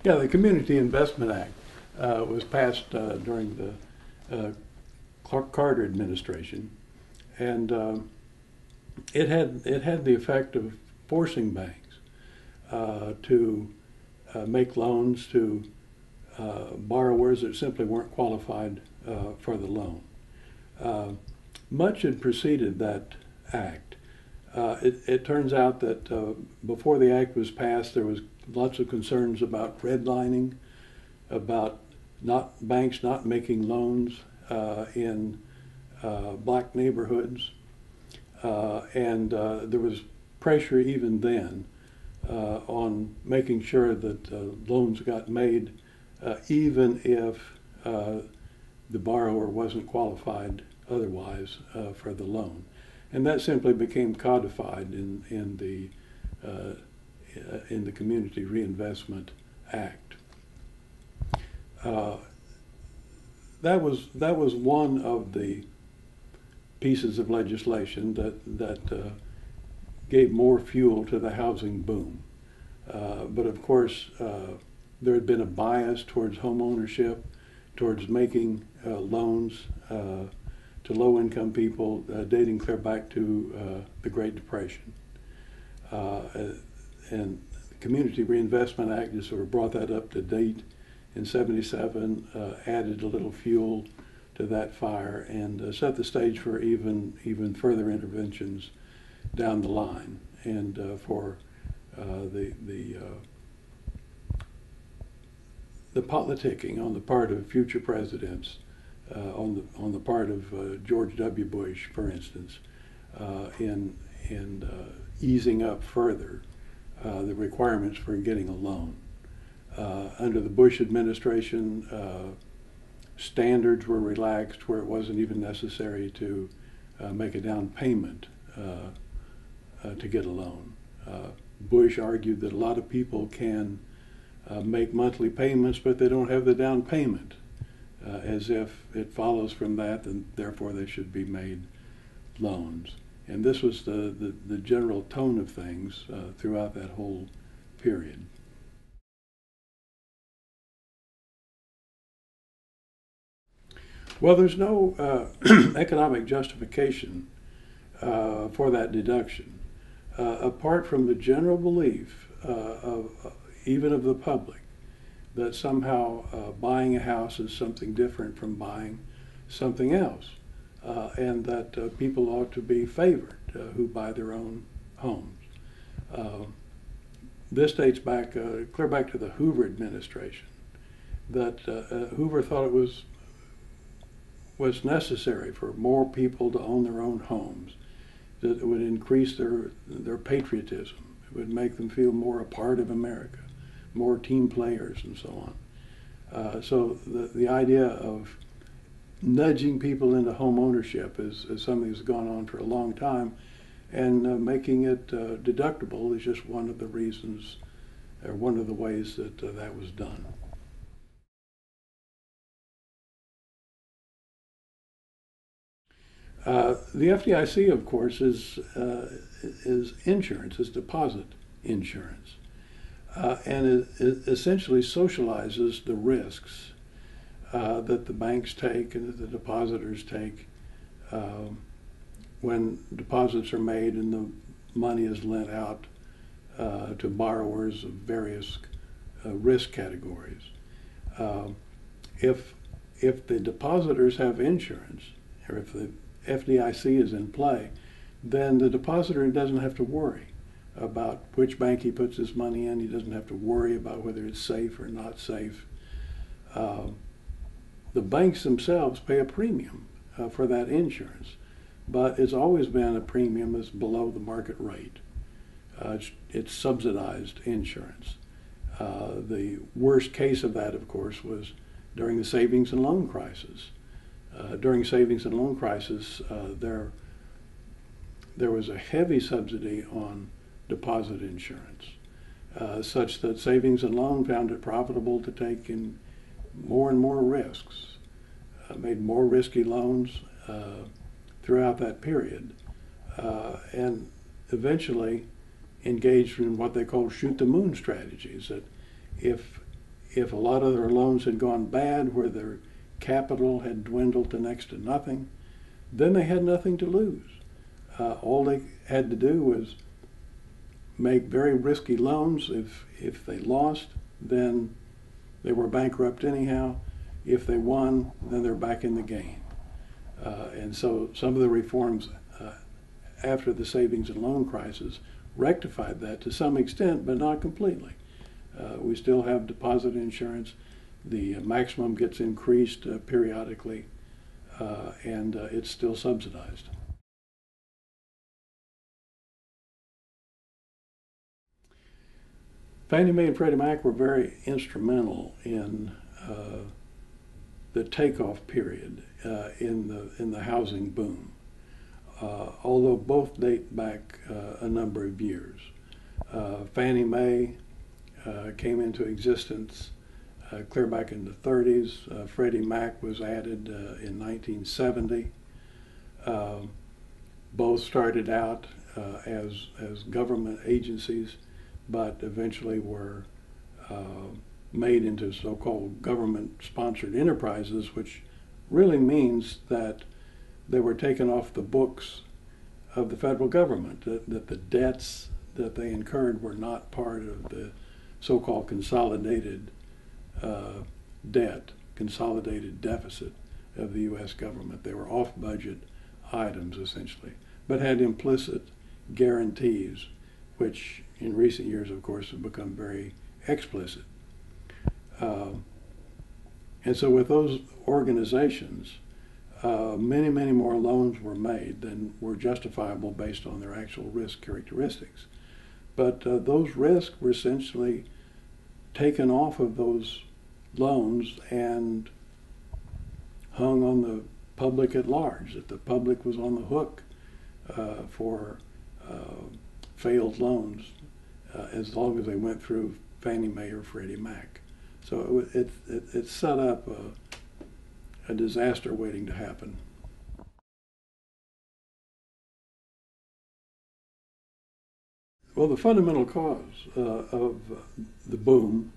Yeah, the Community Investment Act was passed during the Carter administration, and it had the effect of forcing banks to make loans to borrowers that simply weren't qualified for the loan. Much had preceded that act. It turns out that before the act was passed, there was lots of concerns about redlining, about banks not making loans in black neighborhoods, and there was pressure even then on making sure that loans got made, even if the borrower wasn't qualified otherwise for the loan. And that simply became codified in the Community Reinvestment Act. That was one of the pieces of legislation that gave more fuel to the housing boom. But of course, there had been a bias towards home ownership, towards making loans to low-income people, dating clear back to the Great Depression. And the Community Reinvestment Act just sort of brought that up to date in '77, added a little fuel to that fire, and set the stage for even further interventions down the line, and for the politicking on the part of future presidents, on the part of George W. Bush, for instance, in easing up further the requirements for getting a loan. Under the Bush administration, standards were relaxed where it wasn't even necessary to make a down payment to get a loan. Bush argued that a lot of people can make monthly payments, but they don't have the down payment, as if it follows from that, and therefore they should be made loans. And this was the general tone of things throughout that whole period. Well, there's no economic justification for that deduction, apart from the general belief even of the public that somehow buying a house is something different from buying something else, and that people ought to be favored who buy their own homes. This dates back, clear back to the Hoover administration, that Hoover thought it was necessary for more people to own their own homes, that it would increase their patriotism. It would make them feel more a part of America, more team players, and so on. So the idea of nudging people into home ownership is something that's gone on for a long time, and making it deductible is just one of the reasons, or one of the ways that that was done. The FDIC, of course, is insurance, is deposit insurance, and it essentially socializes the risks that the banks take and that the depositors take when deposits are made and the money is lent out to borrowers of various risk categories. If the depositors have insurance, or if the FDIC is in play, then the depositor doesn't have to worry about which bank he puts his money in. He doesn't have to worry about whether it's safe or not safe. The banks themselves pay a premium for that insurance, but it's always been a premium that's below the market rate. It's subsidized insurance. The worst case of that, of course, was during the savings and loan crisis. During savings and loan crisis, there was a heavy subsidy on deposit insurance, such that savings and loan found it profitable to take in more and more risks, made more risky loans throughout that period, and eventually engaged in what they call shoot the moon strategies, that if if a lot of their loans had gone bad, where their capital had dwindled to next to nothing, then they had nothing to lose. All they had to do was make very risky loans. If they lost, then they were bankrupt anyhow. If they won, then they're back in the game. And so some of the reforms after the savings and loan crisis rectified that to some extent, but not completely. We still have deposit insurance. The maximum gets increased periodically, and it's still subsidized. Fannie Mae and Freddie Mac were very instrumental in the takeoff period in the housing boom, although both date back a number of years. Fannie Mae came into existence clear back in the 30s. Freddie Mac was added in 1970. Both started out as government agencies, but eventually were made into so-called government-sponsored enterprises, which really means that they were taken off the books of the federal government, that the debts that they incurred were not part of the so-called consolidated debt, consolidated deficit of the U.S. government. They were off-budget items, essentially, but had implicit guarantees, which in recent years, of course, have become very explicit. And so with those organizations, many, many more loans were made than were justifiable based on their actual risk characteristics. But those risks were essentially taken off of those loans and hung on the public at large, that the public was on the hook for failed loans as long as they went through Fannie Mae or Freddie Mac. So it set up a disaster waiting to happen. Well, the fundamental cause of the boom,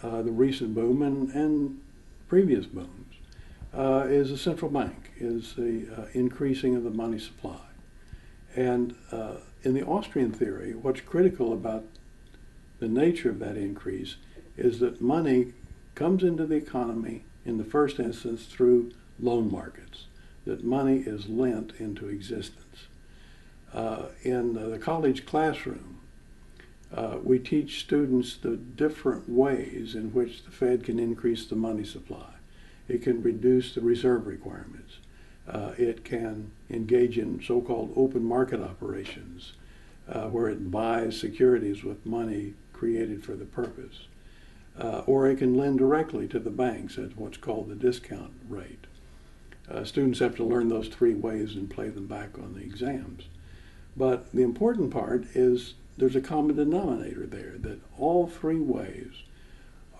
the recent boom and previous booms, is a central bank, is the increasing of the money supply. And in the Austrian theory, what's critical about the nature of that increase is that money comes into the economy in the first instance through loan markets, that money is lent into existence. In the college classroom, we teach students the different ways in which the Fed can increase the money supply. It can reduce the reserve requirements. It can engage in so-called open market operations, where it buys securities with money created for the purpose. Or it can lend directly to the banks at what's called the discount rate. Students have to learn those three ways and play them back on the exams. But the important part is there's a common denominator there, that all three ways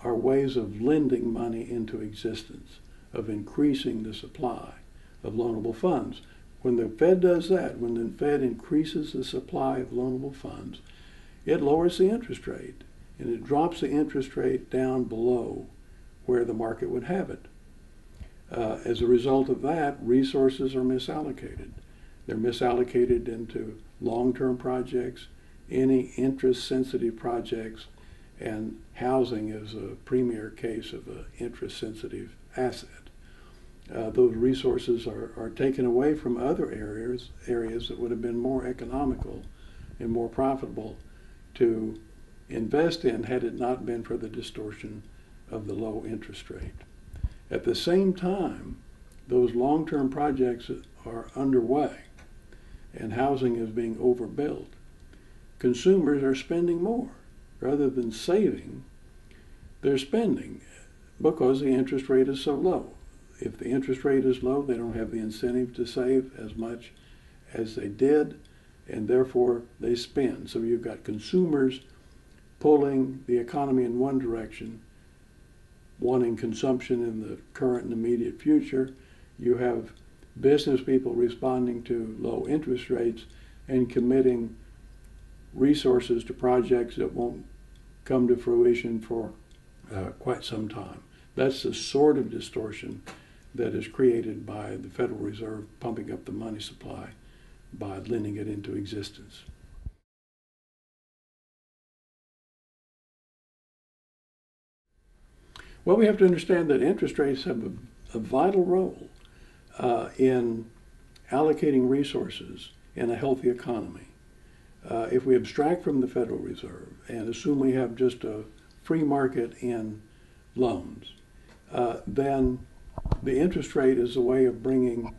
are ways of lending money into existence, of increasing the supply of loanable funds. When the Fed does that, when the Fed increases the supply of loanable funds, it lowers the interest rate, and it drops the interest rate down below where the market would have it. As a result of that, resources are misallocated. They're misallocated into long-term projects, any interest-sensitive projects, and housing is a premier case of an interest-sensitive asset. Those resources are taken away from other areas that would have been more economical and more profitable to invest in had it not been for the distortion of the low interest rate. At the same time, those long-term projects are underway and housing is being overbuilt. Consumers are spending more. Rather than saving, they're spending because the interest rate is so low. If the interest rate is low, they don't have the incentive to save as much as they did, and therefore they spend. So you've got consumers pulling the economy in one direction, wanting consumption in the current and immediate future. You have business people responding to low interest rates and committing resources to projects that won't come to fruition for quite some time. That's the sort of distortion that is created by the Federal Reserve pumping up the money supply by lending it into existence. Well, we have to understand that interest rates have a vital role in allocating resources in a healthy economy. If we abstract from the Federal Reserve and assume we have just a free market in loans, then the interest rate is a way of bringing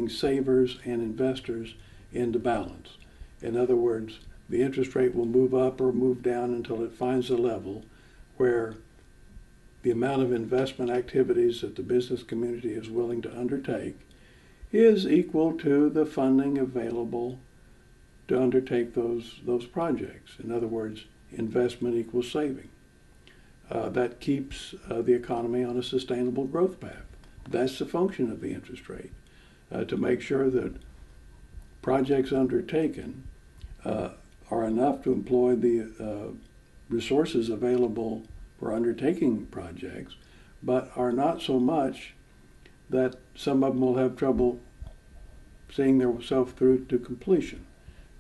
savers and investors into balance. In other words, the interest rate will move up or move down until it finds a level where the amount of investment activities that the business community is willing to undertake is equal to the funding available to undertake those projects. In other words, investment equals saving. That keeps the economy on a sustainable growth path. That's the function of the interest rate, to make sure that projects undertaken are enough to employ the resources available for undertaking projects, but are not so much that some of them will have trouble seeing themselves through to completion.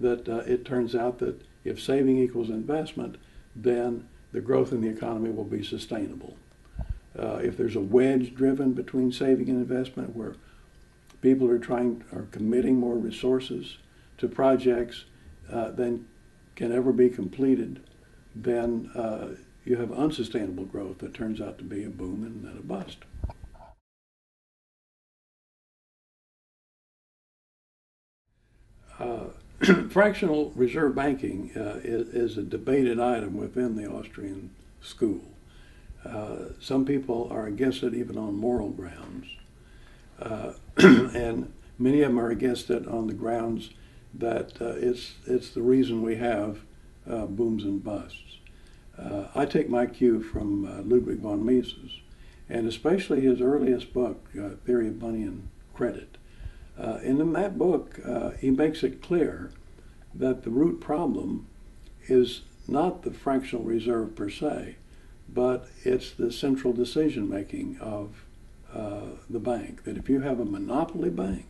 That it turns out that if saving equals investment, then the growth in the economy will be sustainable. If there's a wedge driven between saving and investment where people are committing more resources to projects than can ever be completed, then you have unsustainable growth that turns out to be a boom and then a bust. Fractional reserve banking is a debated item within the Austrian school. Some people are against it even on moral grounds. And many of them are against it on the grounds that it's the reason we have booms and busts. I take my cue from Ludwig von Mises, and especially his earliest book, Theory of Money and Credit. And in that book, he makes it clear that the root problem is not the fractional reserve per se, but it's the central decision making of the bank. That if you have a monopoly bank,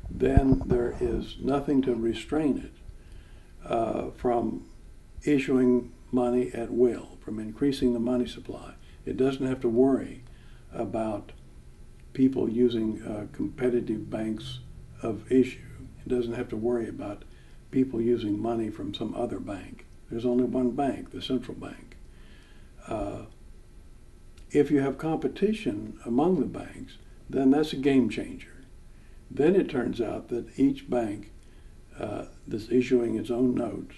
then there is nothing to restrain it from issuing money at will, from increasing the money supply. It doesn't have to worry about people using competitive banks of issue. It doesn't have to worry about people using money from some other bank. There's only one bank, the central bank. If you have competition among the banks, then that's a game changer. Then it turns out that each bank that's issuing its own notes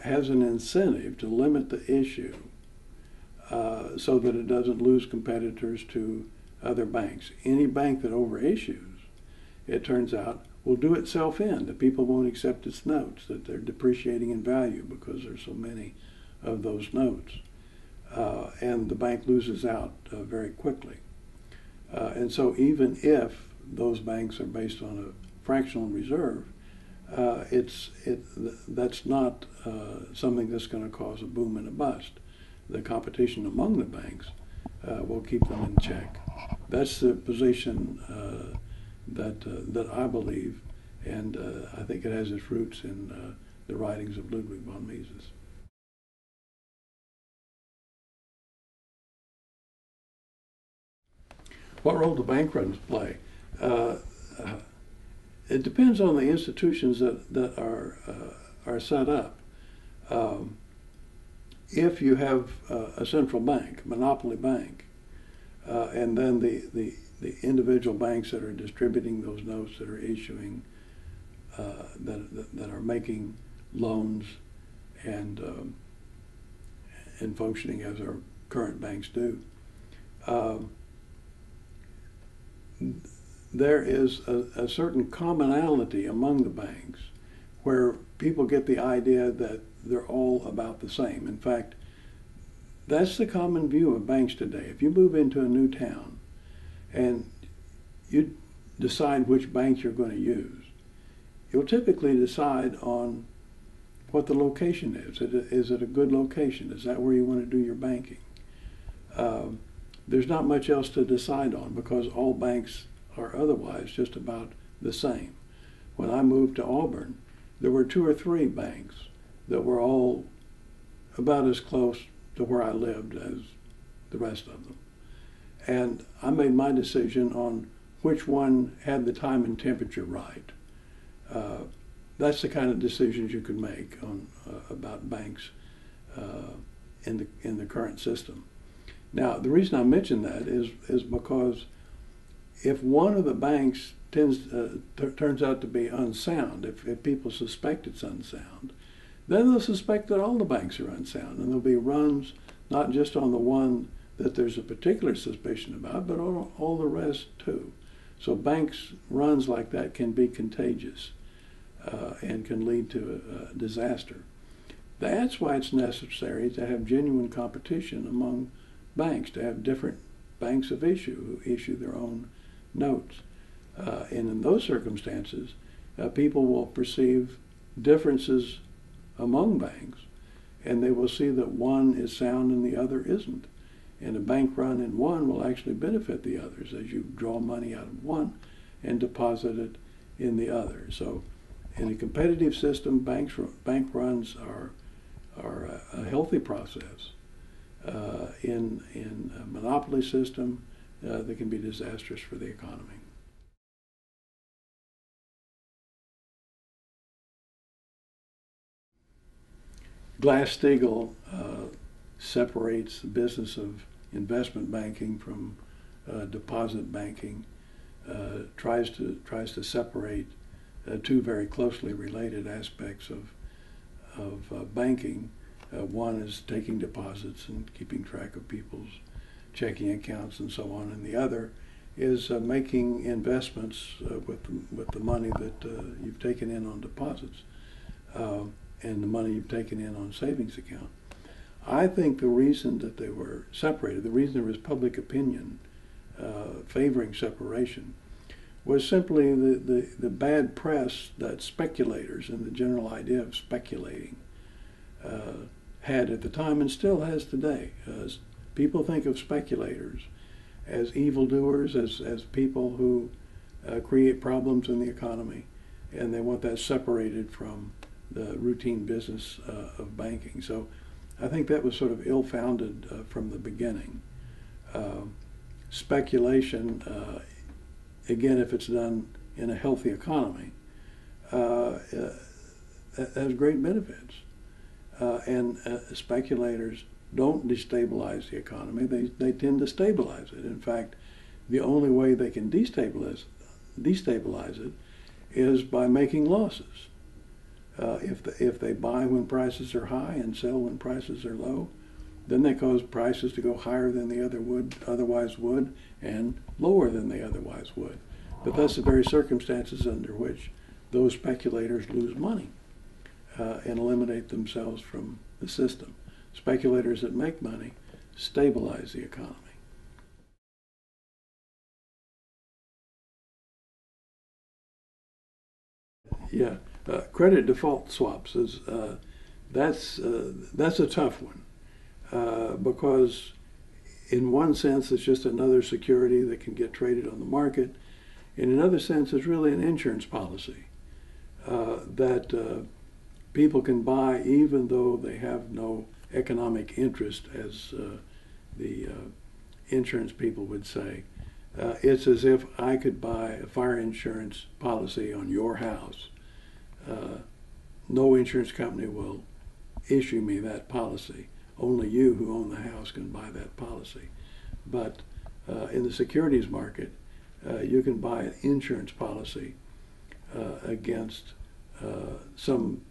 has an incentive to limit the issue so that it doesn't lose competitors to other banks. Any bank that overissues, it turns out, will do itself in. The people won't accept its notes, that they're depreciating in value because there's so many of those notes. And the bank loses out very quickly. And so even if those banks are based on a fractional reserve, that's not something that's going to cause a boom and a bust. The competition among the banks will keep them in check. That's the position that I believe, and I think it has its roots in the writings of Ludwig von Mises. What role do bank runs play? It depends on the institutions that are set up. If you have a central bank, monopoly bank, and then the individual banks that are distributing those notes, that are issuing, that are making loans and functioning as our current banks do, there is a certain commonality among the banks where people get the idea that they're all about the same. In fact, that's the common view of banks today. If you move into a new town and you decide which bank you're going to use, you'll typically decide on what the location is. Is it a good location? Is that where you want to do your banking? There's not much else to decide on because all banks are otherwise just about the same. When I moved to Auburn, there were 2 or 3 banks that were all about as close to where I lived as the rest of them. And I made my decision on which one had the time and temperature right. That's the kind of decisions you can make on about banks in the current system. Now, the reason I mention that is because if one of the banks turns out to be unsound, if people suspect it's unsound, then they'll suspect that all the banks are unsound, and there'll be runs not just on the one that there's a particular suspicion about, but on all the rest too. So banks runs like that can be contagious and can lead to a disaster. That's why it's necessary to have genuine competition among banks, to have different banks of issue who issue their own notes. And in those circumstances, people will perceive differences among banks, and they will see that one is sound and the other isn't. And a bank run in one will actually benefit the others as you draw money out of one and deposit it in the other. So in a competitive system, bank runs are a healthy process. In a monopoly system, they can be disastrous for the economy. Glass-Steagall separates the business of investment banking from deposit banking, tries to separate 2 very closely related aspects of banking. One is taking deposits and keeping track of people's checking accounts and so on, and the other is making investments with the money that you've taken in on deposits and the money you've taken in on savings account. I think the reason that they were separated, the reason there was public opinion favoring separation, was simply the bad press that speculators and the general idea of speculating had at the time and still has today. People think of speculators as evildoers, as people who create problems in the economy, and they want that separated from the routine business of banking. So I think that was sort of ill-founded from the beginning. Speculation, again, if it's done in a healthy economy, has great benefits. And speculators don't destabilize the economy. They tend to stabilize it. In fact, the only way they can destabilize it is by making losses. If they buy when prices are high and sell when prices are low, then they cause prices to go higher than they otherwise would and lower than they otherwise would. But that's the very circumstances under which those speculators lose money and eliminate themselves from the system. Speculators that make money stabilize the economy. Yeah, credit default swaps that's a tough one because in one sense it's just another security that can get traded on the market. In another sense, it's really an insurance policy that people can buy even though they have no economic interest, as the insurance people would say. It's as if I could buy a fire insurance policy on your house. No insurance company will issue me that policy. Only you who own the house can buy that policy. But in the securities market, you can buy an insurance policy against some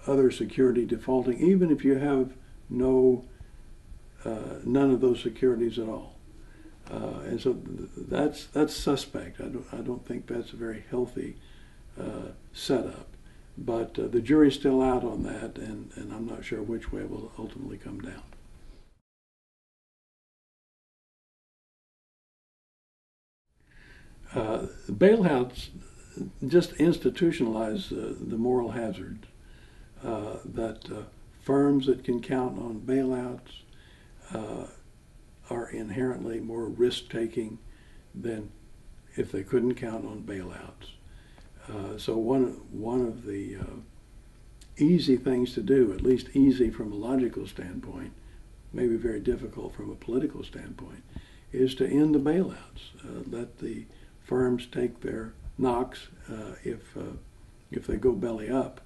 other security defaulting, even if you have none of those securities at all. And so that's suspect. I don't think that's a very healthy setup. But the jury's still out on that, and I'm not sure which way it will ultimately come down. Bailouts just institutionalize the moral hazard. that firms that can count on bailouts are inherently more risk-taking than if they couldn't count on bailouts. So one of the easy things to do, at least easy from a logical standpoint, maybe very difficult from a political standpoint, is to end the bailouts. Let the firms take their knocks if they go belly up,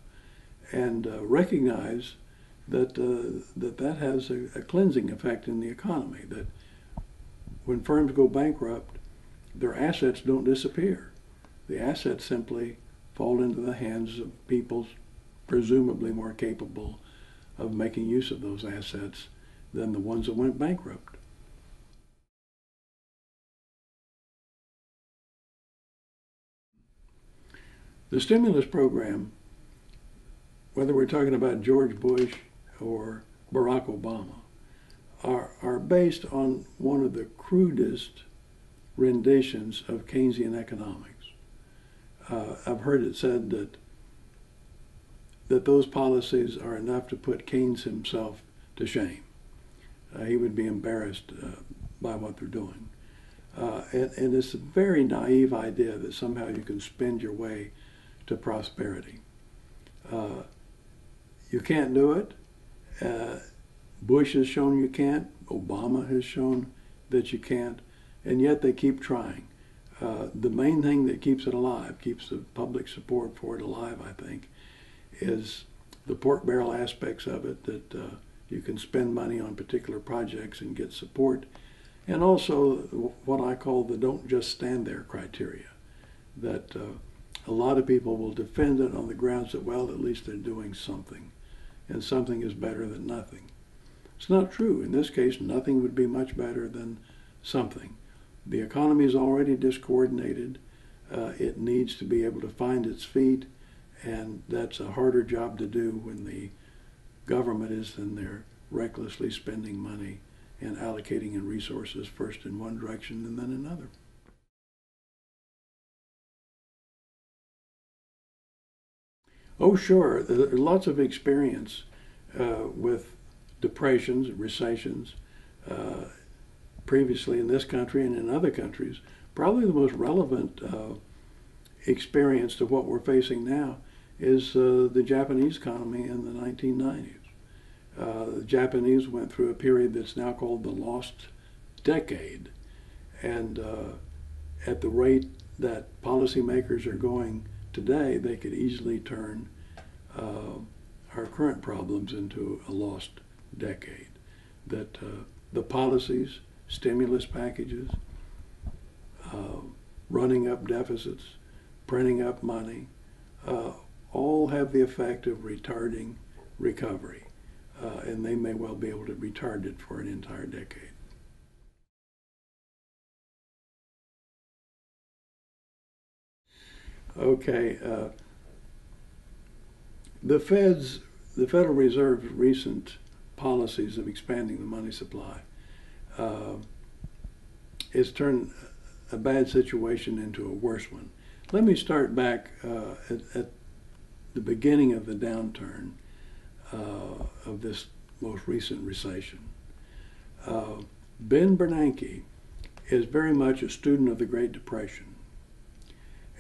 and recognize that that has a cleansing effect in the economy. That when firms go bankrupt, their assets don't disappear. The assets simply fall into the hands of people presumably more capable of making use of those assets than the ones that went bankrupt. The stimulus program, whether we're talking about George Bush or Barack Obama, are based on one of the crudest renditions of Keynesian economics. I've heard it said that those policies are enough to put Keynes himself to shame. He would be embarrassed by what they're doing. And it's a very naive idea that somehow you can spend your way to prosperity. You can't do it. Bush has shown you can't. Obama has shown that you can't. And yet they keep trying. The main thing that keeps it alive, keeps the public support for it alive, I think, is the pork barrel aspects of it, that you can spend money on particular projects and get support, and also what I call the don't just stand there criteria, that a lot of people will defend it on the grounds that, well, at least they're doing something, and something is better than nothing. It's not true. In this case, nothing would be much better than something. The economy is already discoordinated. It needs to be able to find its feet, and that's a harder job to do when the government is in there recklessly spending money and allocating in resources first in one direction and then another. Oh, sure. There's lots of experience with depressions, recessions, previously in this country and in other countries. Probably the most relevant experience to what we're facing now is the Japanese economy in the 1990s. The Japanese went through a period that's now called the lost decade. And at the rate that policymakers are going today, they could easily turn our current problems into a lost decade. That the policies, stimulus packages, running up deficits, printing up money, all have the effect of retarding recovery. And they may well be able to retard it for an entire decade. Okay, the Federal Reserve's recent policies of expanding the money supply has turned a bad situation into a worse one. Let me start back at the beginning of the downturn of this most recent recession. Ben Bernanke is very much a student of the Great Depression,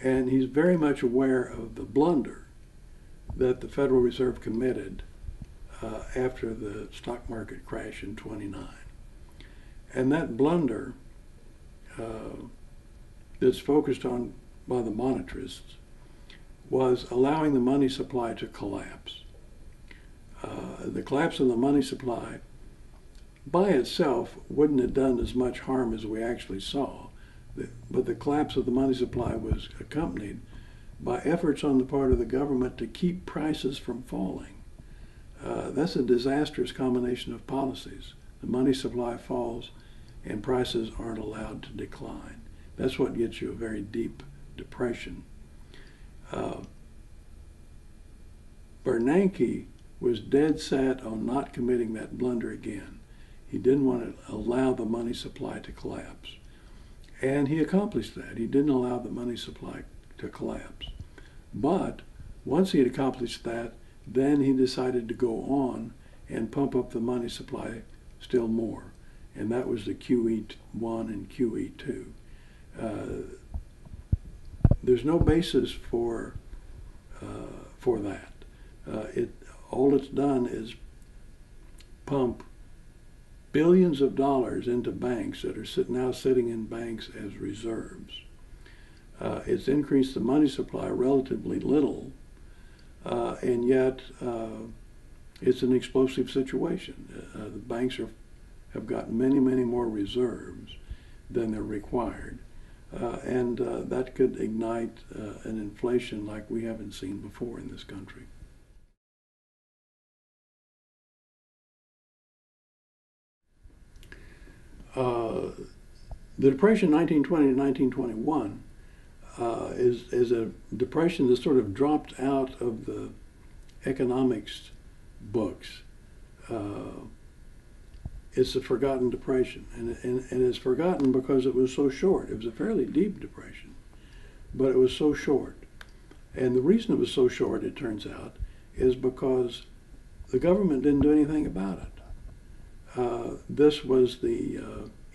and he's very much aware of the blunder that the Federal Reserve committed after the stock market crash in '29. And that blunder that's focused on by the monetarists was allowing the money supply to collapse. The collapse of the money supply by itself wouldn't have done as much harm as we actually saw, but the collapse of the money supply was accompanied by efforts on the part of the government to keep prices from falling. That's a disastrous combination of policies. The money supply falls and prices aren't allowed to decline. That's what gets you a very deep depression. Bernanke was dead set on not committing that blunder again. He didn't want to allow the money supply to collapse. And he accomplished that. He didn't allow the money supply to collapse. But once he had accomplished that, Then he decided to go on and pump up the money supply still more, and that was the QE1 and QE2. There's no basis for that. All it's done is pump billions of dollars into banks that are now sitting in banks as reserves. It's increased the money supply relatively little, and yet it's an explosive situation. The banks have got many, many more reserves than they're required, and that could ignite an inflation like we haven't seen before in this country. The Depression 1920 to 1921 is a depression that sort of dropped out of the economics books. It's a forgotten depression, and it's forgotten because it was so short. It was a fairly deep depression, but it was so short. And the reason it was so short, it turns out, is because the government didn't do anything about it. This was the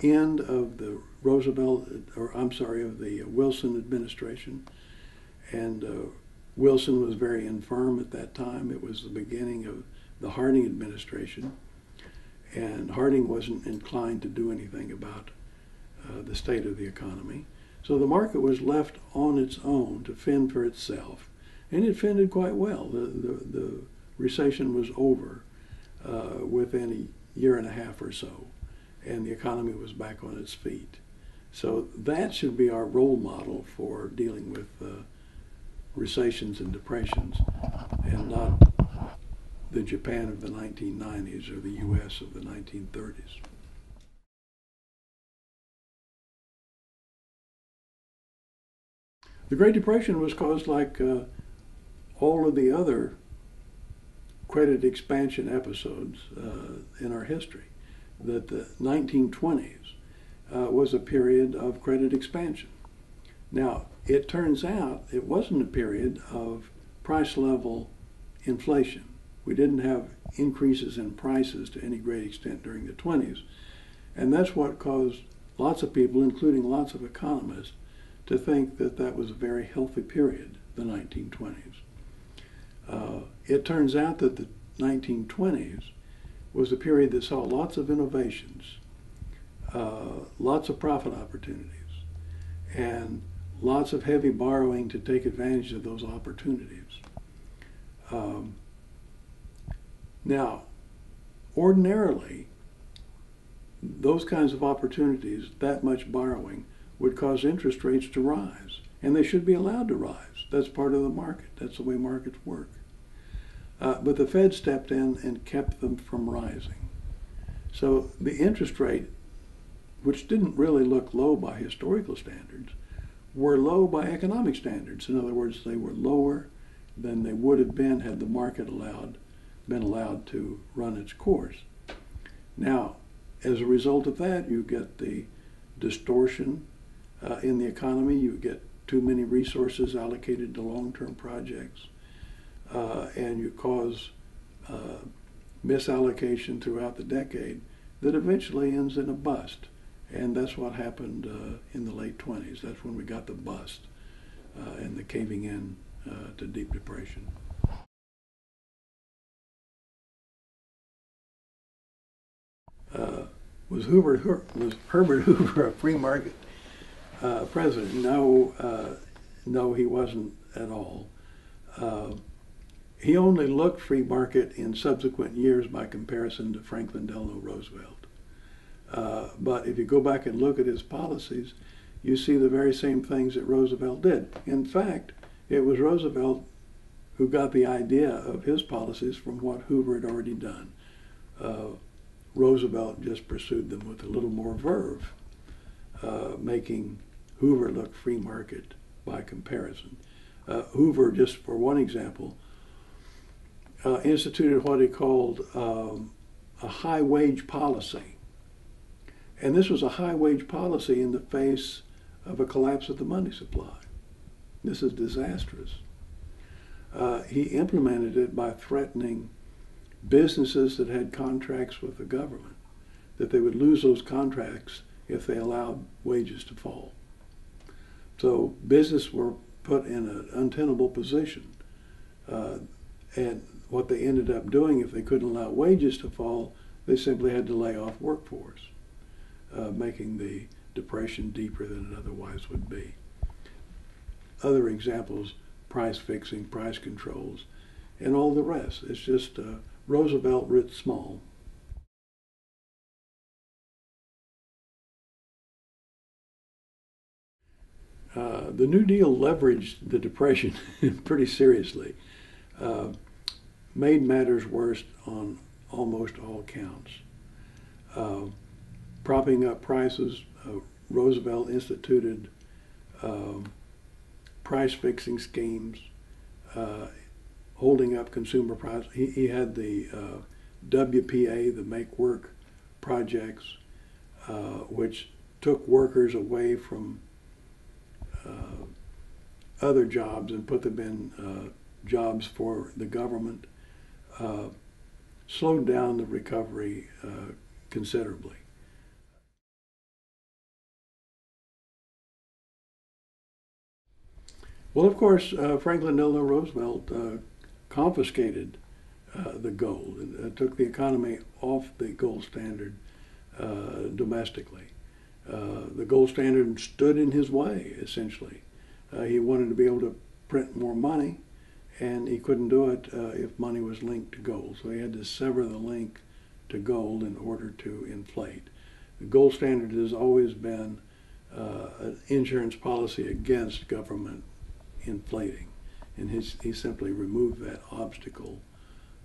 end of the of the Wilson administration, and Wilson was very infirm at that time. It was the beginning of the Harding administration, and Harding wasn't inclined to do anything about the state of the economy. So the market was left on its own to fend for itself, and it fended quite well. The recession was over within a year and a half or so, and the economy was back on its feet. So that should be our role model for dealing with recessions and depressions, and not the Japan of the 1990s or the U.S. of the 1930s. The Great Depression was caused, like all of the other credit expansion episodes in our history, that the 1920s was a period of credit expansion. Now, it turns out it wasn't a period of price level inflation. We didn't have increases in prices to any great extent during the 20s, and that's what caused lots of people, including lots of economists, to think that that was a very healthy period, the 1920s. It turns out that the 1920s was a period that saw lots of innovations, lots of profit opportunities, and lots of heavy borrowing to take advantage of those opportunities. Now, ordinarily, those kinds of opportunities, that much borrowing, would cause interest rates to rise, and they should be allowed to rise. That's part of the market. That's the way markets work. But the Fed stepped in and kept them from rising. So the interest rate, which didn't really look low by historical standards, were low by economic standards. In other words, they were lower than they would have been had the market been allowed to run its course. Now, as a result of that, you get the distortion in the economy. You get too many resources allocated to long-term projects, and you cause misallocation throughout the decade that eventually ends in a bust. And that's what happened in the late 20s. That's when we got the bust and the caving in to deep depression. Was Herbert Hoover a free market president? No, he wasn't at all. He only looked free market in subsequent years by comparison to Franklin Delano Roosevelt. But if you go back and look at his policies, you see the very same things that Roosevelt did. In fact, it was Roosevelt who got the idea of his policies from what Hoover had already done. Roosevelt just pursued them with a little more verve, making Hoover look free market by comparison. Hoover, just for one example, instituted what he called a high wage policy. And this was a high wage policy in the face of a collapse of the money supply. This is disastrous. he implemented it by threatening businesses that had contracts with the government that they would lose those contracts if they allowed wages to fall. So businesses were put in an untenable position. And what they ended up doing, if they couldn't allow wages to fall, they simply had to lay off workforce, making the depression deeper than it otherwise would be. Other examples, price fixing, price controls, and all the rest. It's just Roosevelt writ small. The New Deal leveraged the Depression pretty seriously, made matters worse on almost all counts. Propping up prices, Roosevelt instituted price-fixing schemes, holding up consumer prices. He had the WPA, the Make Work projects, which took workers away from other jobs and put them in jobs for the government, slowed down the recovery considerably. Well, of course, Franklin Delano Roosevelt confiscated the gold and took the economy off the gold standard domestically. The gold standard stood in his way, essentially. He wanted to be able to print more money, and he couldn't do it if money was linked to gold. So he had to sever the link to gold in order to inflate. The gold standard has always been an insurance policy against government inflating, and he simply removed that obstacle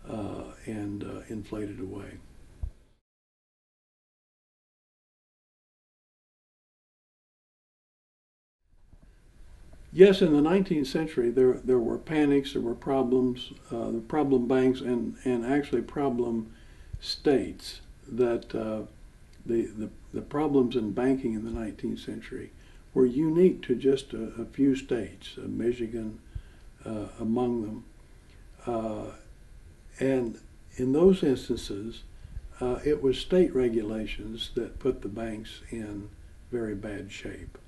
and inflated away. Yes, in the 19th century, there were panics, there were problems, the problem banks, and actually problem states. That the problems in banking in the 19th century were unique to just a few states, Michigan among them. And in those instances, it was state regulations that put the banks in very bad shape.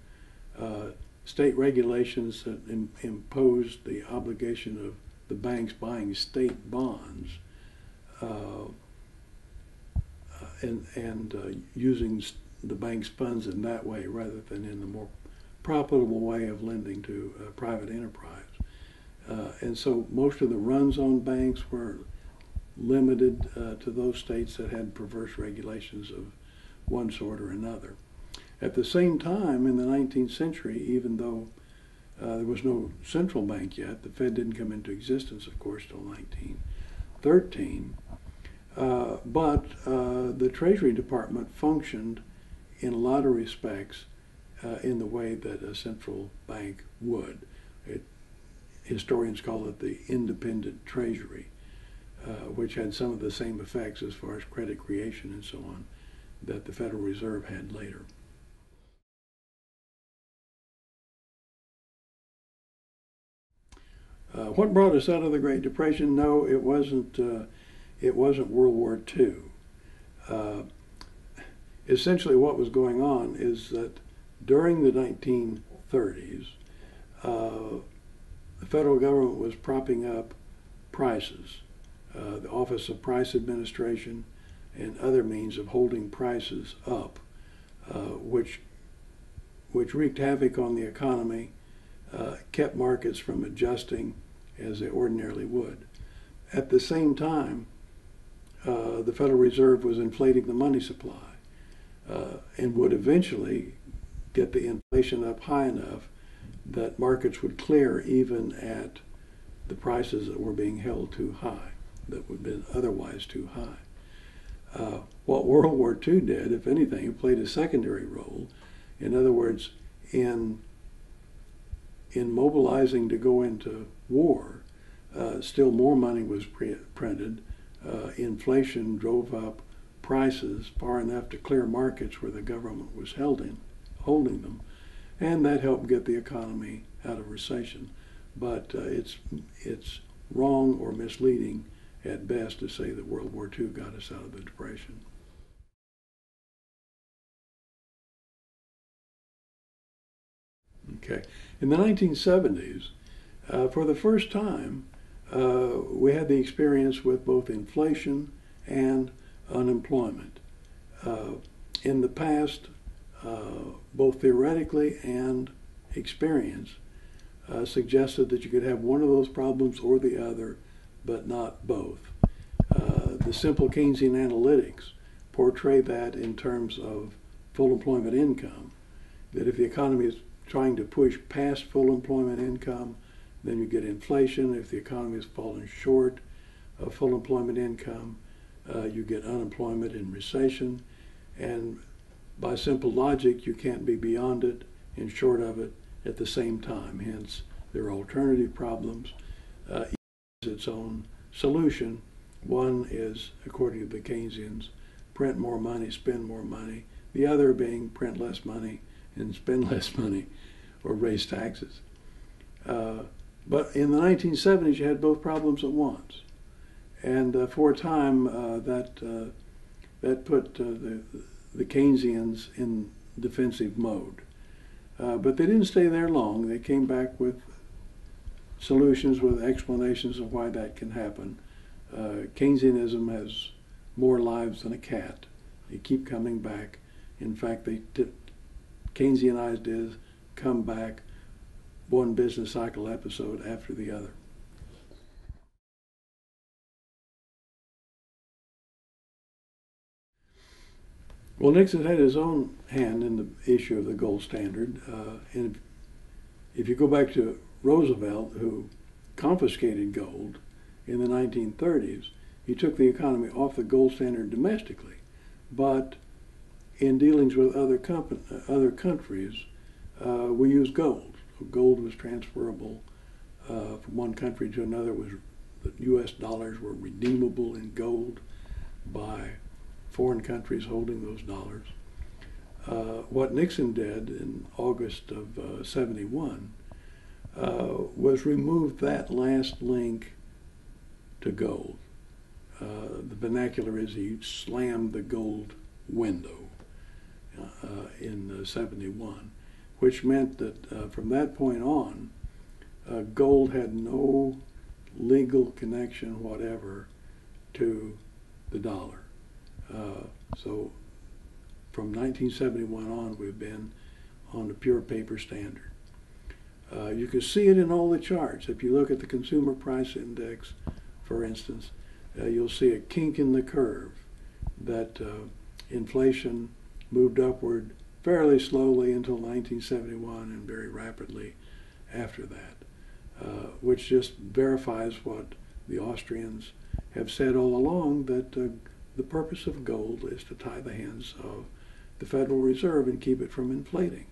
State regulations that imposed the obligation of the banks buying state bonds and using the bank's funds in that way rather than in the more profitable way of lending to private enterprise. And so most of the runs on banks were limited to those states that had perverse regulations of one sort or another. At the same time, in the 19th century, even though there was no central bank yet, the Fed didn't come into existence, of course, till 1913, but the Treasury Department functioned in a lot of respects in the way that a central bank would. Historians call it the independent treasury, which had some of the same effects as far as credit creation and so on that the Federal Reserve had later. What brought us out of the Great Depression? No, it wasn't World War II. Essentially what was going on is that during the 1930s, the federal government was propping up prices. The Office of Price Administration and other means of holding prices up, which wreaked havoc on the economy, kept markets from adjusting as they ordinarily would. At the same time, the Federal Reserve was inflating the money supply and would eventually get the inflation up high enough that markets would clear even at the prices that were being held too high, that would have been otherwise too high. What World War II did, if anything, it played a secondary role. In other words, in mobilizing to go into war, still more money was printed. Inflation drove up prices far enough to clear markets where the government was holding them, and that helped get the economy out of recession. but it's wrong or misleading at best to say that World War II got us out of the Depression. Okay, in the 1970s, for the first time, we had the experience with both inflation and unemployment. In the past, both theoretically and experience suggested that you could have one of those problems or the other, but not both. The simple Keynesian analytics portray that in terms of full employment income, that if the economy is trying to push past full employment income, then you get inflation. If the economy is falling short of full employment income, you get unemployment and recession. And by simple logic, you can't be beyond it and short of it at the same time. Hence, there are alternative problems. Each has its own solution. One is, according to the Keynesians, print more money, spend more money. The other being print less money and spend less money or raise taxes. But in the 1970s, you had both problems at once. And for a time, that put the Keynesians in defensive mode. But they didn't stay there long. They came back with solutions, with explanations of why that can happen. Keynesianism has more lives than a cat. They keep coming back. In fact, they Keynesianized is come back one business cycle episode after the other. Well, Nixon had his own hand in the issue of the gold standard. And if you go back to Roosevelt, who confiscated gold in the 1930s, he took the economy off the gold standard domestically. But in dealings with other countries, we used gold. Gold was transferable from one country to another. The U.S. dollars were redeemable in gold by foreign countries holding those dollars. What Nixon did in August of '71 was remove that last link to gold. The vernacular is he slammed the gold window in '71, which meant that from that point on, gold had no legal connection whatever to the dollar. So from 1971 on, we've been on the pure paper standard. You can see it in all the charts. If you look at the Consumer Price Index, for instance, you'll see a kink in the curve that inflation moved upward fairly slowly until 1971 and very rapidly after that, which just verifies what the Austrians have said all along, that the purpose of gold is to tie the hands of the Federal Reserve and keep it from inflating.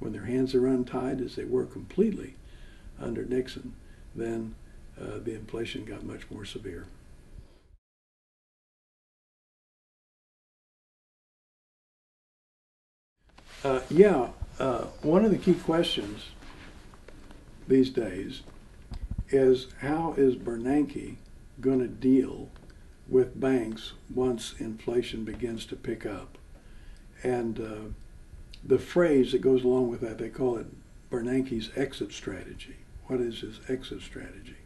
When their hands are untied, as they were completely under Nixon, then the inflation got much more severe. One of the key questions these days is, how is Bernanke going to deal with banks once inflation begins to pick up? And the phrase that goes along with that, they call it Bernanke's exit strategy. What is his exit strategy?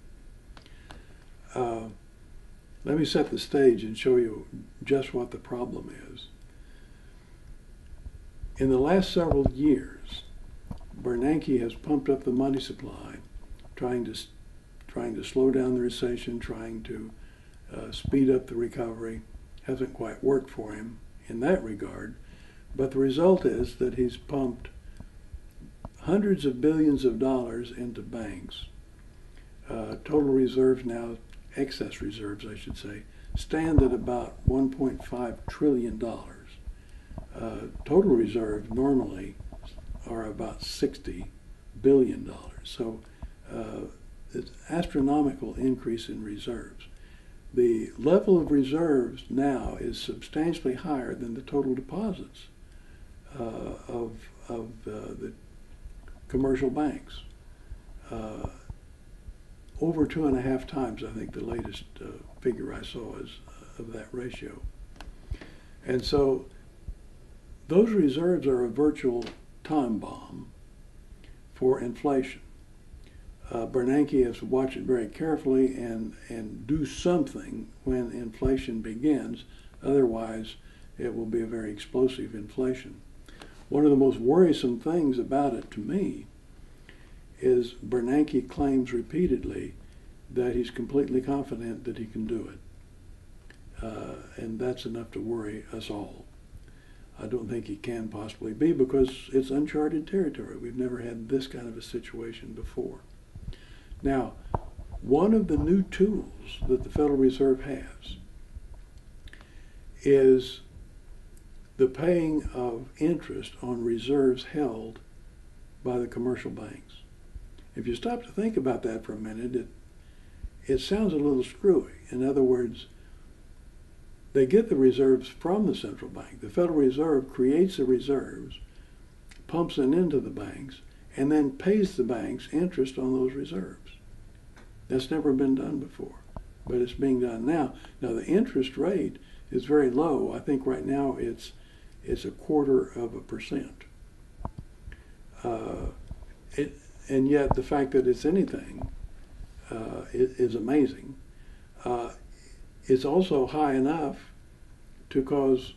Let me set the stage and show you just what the problem is. In the last several years, Bernanke has pumped up the money supply, trying to slow down the recession, trying to speed up the recovery. Hasn't quite worked for him in that regard, but the result is that he's pumped hundreds of billions of dollars into banks. Total reserves now, excess reserves I should say, stand at about $1.5 trillion. Total reserves normally are about $60 billion. So it's astronomical increase in reserves. The level of reserves now is substantially higher than the total deposits of the commercial banks. over 2.5 times, I think the latest figure I saw is of that ratio. And so those reserves are a virtual time bomb for inflation. Bernanke has to watch it very carefully and do something when inflation begins. Otherwise, it will be a very explosive inflation. One of the most worrisome things about it to me is Bernanke claims repeatedly that he's completely confident that he can do it. And that's enough to worry us all. I don't think he can possibly be, because it's uncharted territory. We've never had this kind of a situation before. Now, one of the new tools that the Federal Reserve has is the paying of interest on reserves held by the commercial banks. If you stop to think about that for a minute, it sounds a little screwy. In other words, they get the reserves from the central bank. The Federal Reserve creates the reserves, pumps them into the banks, and then pays the banks interest on those reserves. That's never been done before, but it's being done now. Now, the interest rate is very low. I think right now it's 0.25%. And yet the fact that it's anything is amazing. It's also high enough to cause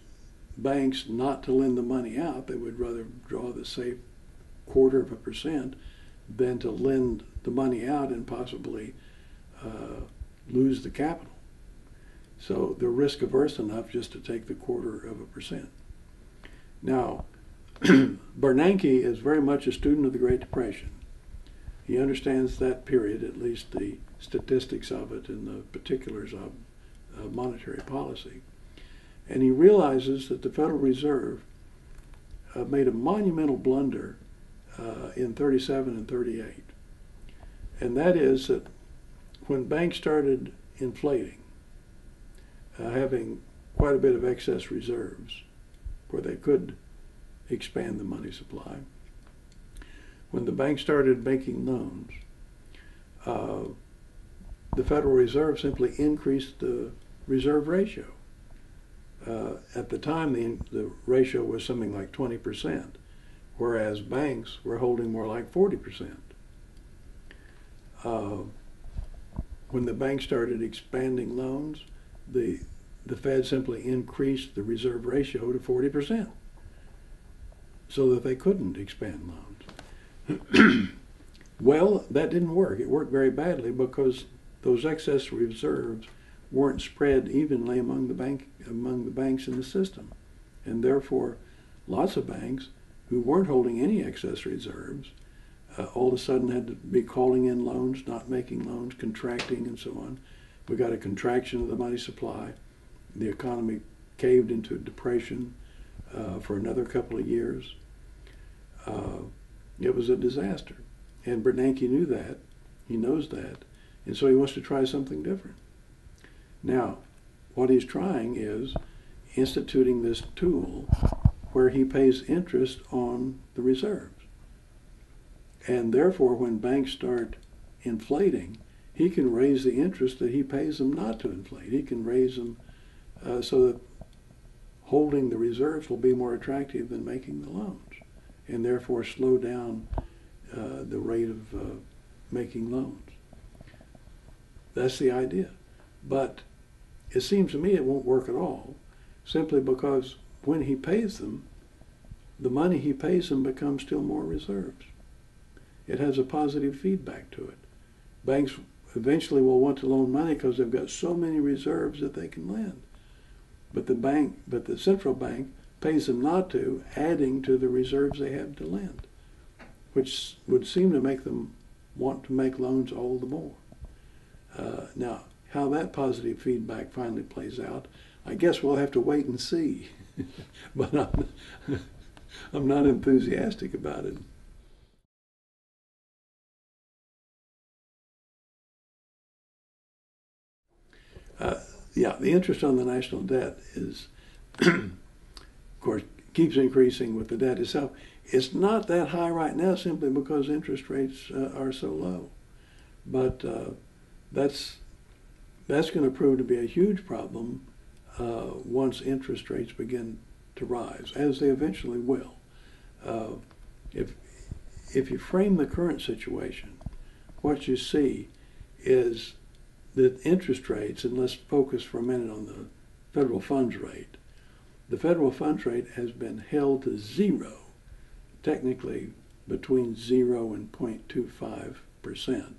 banks not to lend the money out. They would rather draw the safe 0.25% than to lend the money out and possibly lose the capital. So they're risk averse enough just to take the 0.25%. Now, Bernanke is very much a student of the Great Depression. He understands that period, at least the statistics of it and the particulars of monetary policy. And he realizes that the Federal Reserve made a monumental blunder in 37 and 38. And that is that when banks started inflating, having quite a bit of excess reserves where they could expand the money supply, when the banks started making loans, the Federal Reserve simply increased the reserve ratio. At the time, the ratio was something like 20%, whereas banks were holding more like 40%. When the banks started expanding loans, the Fed simply increased the reserve ratio to 40% so that they couldn't expand loans. Well, that didn't work. It worked very badly because those excess reserves weren't spread evenly among the banks in the system. And therefore, lots of banks who weren't holding any excess reserves all of a sudden had to be calling in loans, not making loans, contracting, and so on. We got a contraction of the money supply. The economy caved into a depression for another couple of years. It was a disaster. And Bernanke knew that. He knows that. And so he wants to try something different. Now, what he's trying is instituting this tool where he pays interest on the reserves. And therefore, when banks start inflating, he can raise the interest that he pays them not to inflate. He can raise them so that holding the reserves will be more attractive than making the loans, and therefore slow down the rate of making loans. That's the idea. But it seems to me it won't work at all, simply because when he pays them, the money he pays them becomes still more reserves. It has a positive feedback to it. Banks eventually will want to loan money because they've got so many reserves that they can lend. But the central bank pays them not to, adding to the reserves they have to lend, which would seem to make them want to make loans all the more. Now, how that positive feedback finally plays out, I guess we'll have to wait and see. But I'm not enthusiastic about it. Yeah, the interest on the national debt is, of course, keeps increasing with the debt itself. It's not that high right now simply because interest rates are so low. But that's going to prove to be a huge problem once interest rates begin to rise, as they eventually will. If you frame the current situation, what you see is that interest rates, and let's focus for a minute on the federal funds rate. The federal funds rate has been held to zero, technically between 0 and 0.25%.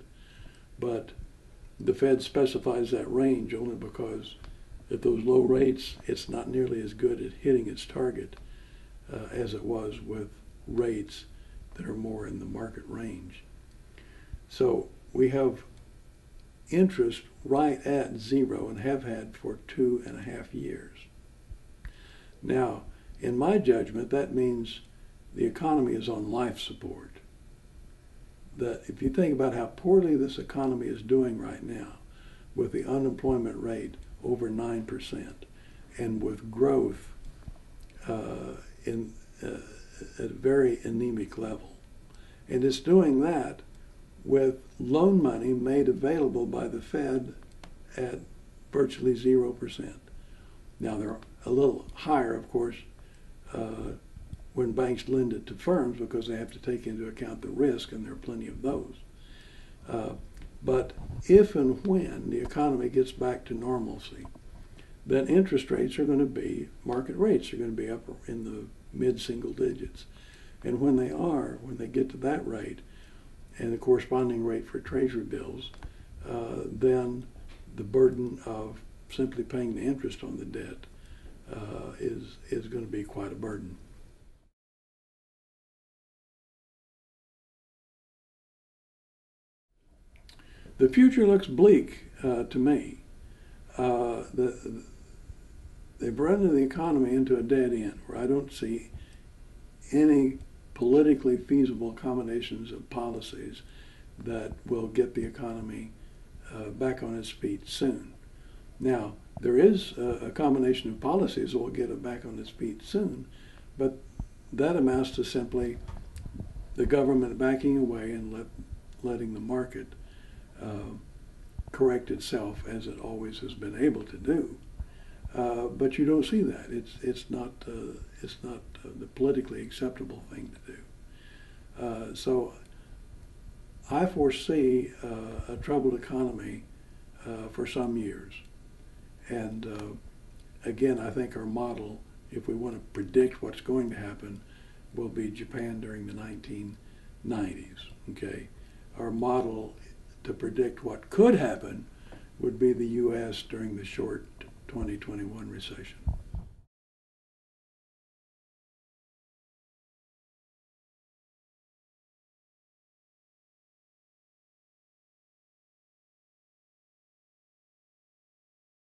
But the Fed specifies that range only because at those low rates, it's not nearly as good at hitting its target as it was with rates that are more in the market range. So we have interest right at zero and have had for 2.5 years. Now, in my judgment, that means the economy is on life support. That if you think about how poorly this economy is doing right now, with the unemployment rate over 9% and with growth at a very anemic level, and it's doing that with loan money made available by the Fed at virtually 0%. Now they're a little higher, of course, when banks lend it to firms because they have to take into account the risk, and there are plenty of those. But if and when the economy gets back to normalcy, then interest rates are going to be, market rates are going to be up in the mid-single digits. And when they get to that rate, and the corresponding rate for treasury bills, then the burden of simply paying the interest on the debt is going to be quite a burden. The future looks bleak to me. They've run the economy into a dead end where I don't see any politically feasible combinations of policies that will get the economy back on its feet soon. Now, there is a combination of policies that will get it back on its feet soon, but that amounts to simply the government backing away and letting the market correct itself as it always has been able to do. But you don't see that. It's not the politically acceptable thing to do. So I foresee a troubled economy for some years. And again, I think our model, if we want to predict what's going to happen, will be Japan during the 1990s. Okay, our model to predict what could happen would be the U.S. during the short 2021 recession.